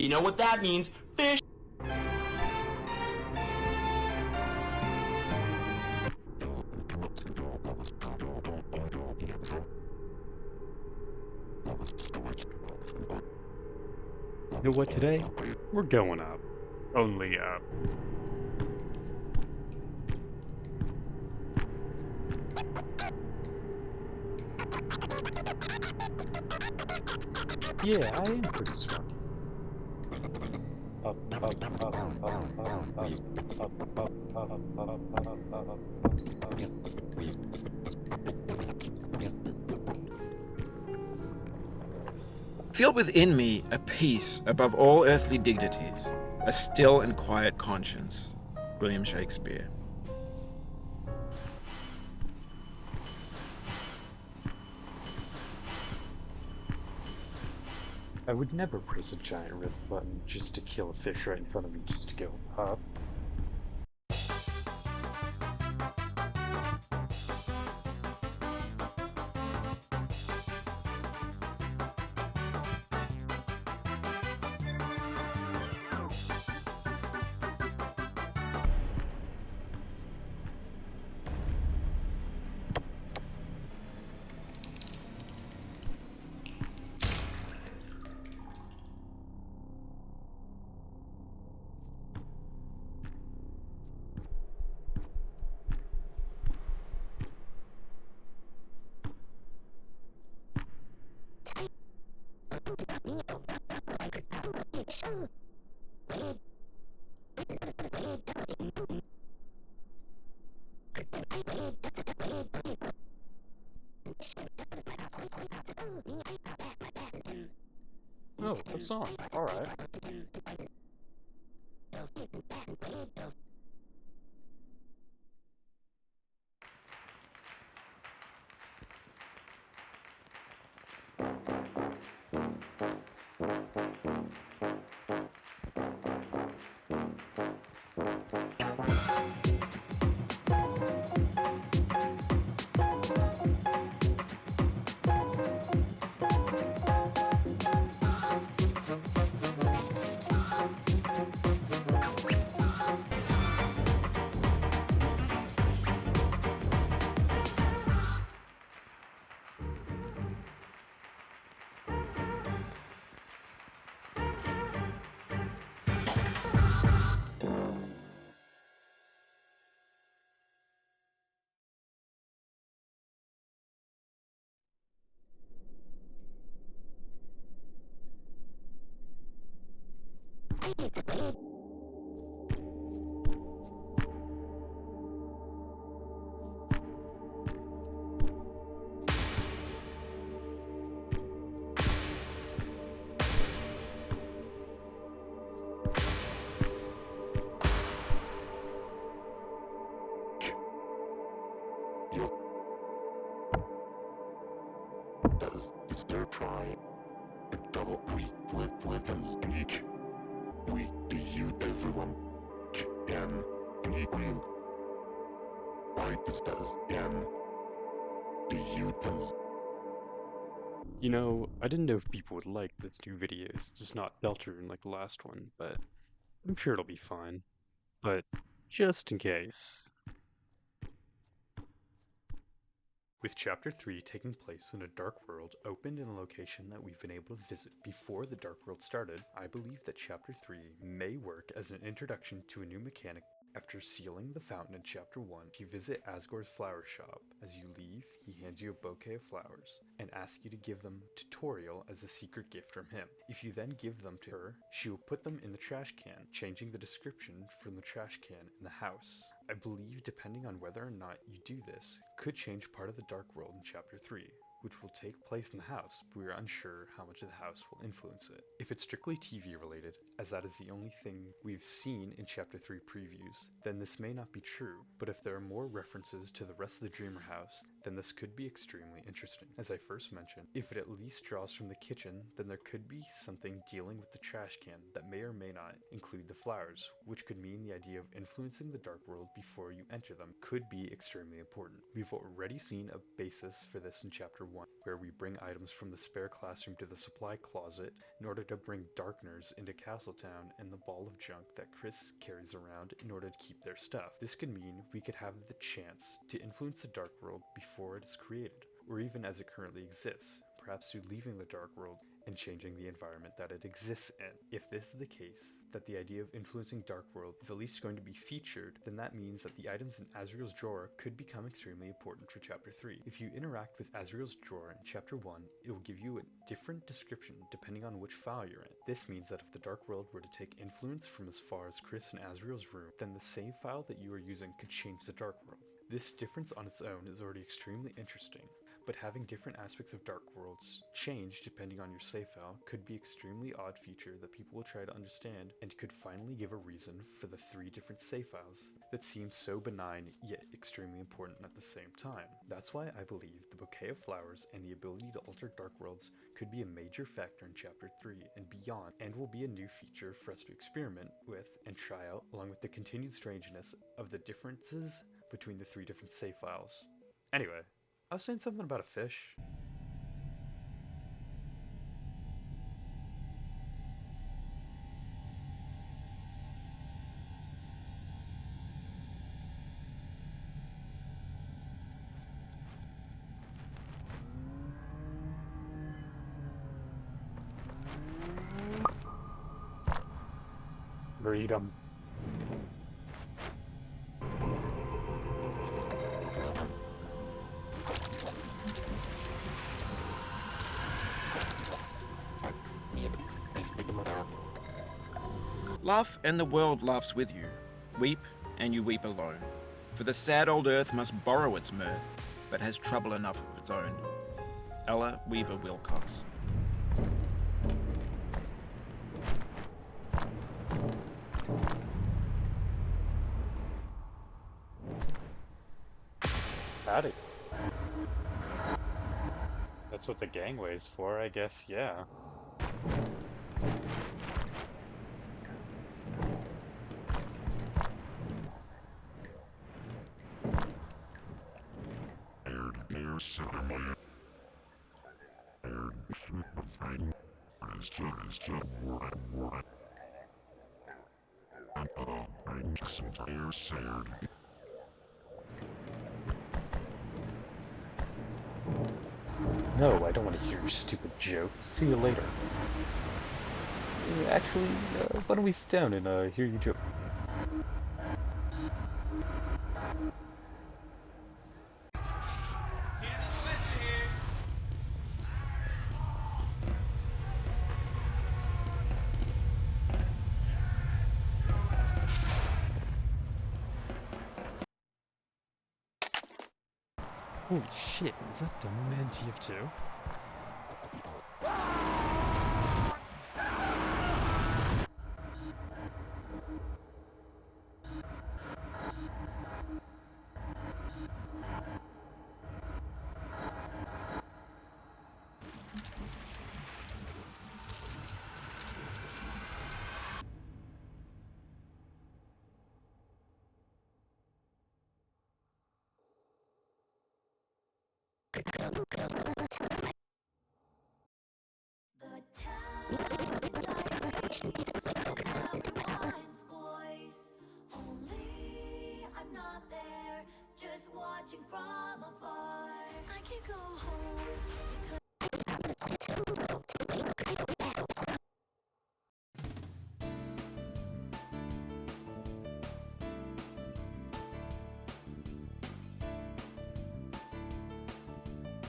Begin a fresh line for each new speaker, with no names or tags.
You know what that means? Fish!
You know what, today? We're going up. Only up. Yeah, I am pretty smart. Up, up, up, up, up, up, up, up.
Feel within me a peace above all earthly dignities, a still and quiet conscience. William Shakespeare.
I would never press a giant red button just to kill a fish right in front of me just to go up. Oh, a song. Alright.
Does stir try a double week with a leak? We do you everyone can prequal. Why does and do you the
You know, I didn't know if people would like this new video. It's just not Deltarune like the last one, but I'm sure it'll be fine. But just in case. With Chapter 3 taking place in a dark world opened in a location that we've been able to visit before the dark world started, I believe that Chapter 3 may work as an introduction to a new mechanic. After sealing the fountain in Chapter 1, you visit Asgore's flower shop. As you leave, he hands you a bouquet of flowers and asks you to give them to Toriel as a secret gift from him. If you then give them to her, she will put them in the trash can, changing the description from the trash can in the house. I believe, depending on whether or not you do this, could change part of the Dark World in Chapter 3, which will take place in the house, but we are unsure how much of the house will influence it. If it's strictly TV related, as that is the only thing we've seen in Chapter 3 previews, then this may not be true, but if there are more references to the rest of the Dreamer house, then this could be extremely interesting. As I first mentioned, if it at least draws from the kitchen, then there could be something dealing with the trash can that may or may not include the flowers, which could mean the idea of influencing the Dark World before you enter them could be extremely important. We've already seen a basis for this in Chapter 1. where we bring items from the spare classroom to the supply closet in order to bring Darkners into Castletown and the ball of junk that Chris carries around in order to keep their stuff. This could mean we could have the chance to influence the Dark World before it is created, or even as it currently exists, perhaps through leaving the Dark World and changing the environment that it exists in. If this is the case, that the idea of influencing Dark World is at least going to be featured, then that means that the items in Azrael's drawer could become extremely important for Chapter 3. If you interact with Azrael's drawer in Chapter 1, it will give you a different description depending on which file you're in. This means that if the Dark World were to take influence from as far as Chris and Azrael's room, then the save file that you are using could change the Dark World. This difference on its own is already extremely interesting, but having different aspects of Dark Worlds change depending on your save file could be extremely odd feature that people will try to understand and could finally give a reason for the 3 different save files that seem so benign yet extremely important at the same time. That's why I believe the bouquet of flowers and the ability to alter Dark Worlds could be a major factor in Chapter 3 and beyond, and will be a new feature for us to experiment with and try out, along with the continued strangeness of the differences between the 3 different save files. Anyway, I was saying something about a fish. Read 'em.
Laugh, and the world laughs with you. Weep, and you weep alone. For the sad old earth must borrow its mirth, but has trouble enough of its own. Ella Weaver Wilcox.
Howdy. That's what the gangway's for, I guess, yeah. No, I don't want to hear your stupid joke. See you later. Actually, why don't we sit down and hear your joke? Holy shit, is that Demo Man TF2?
Only I'm not there, just watching from afar. I can't go home.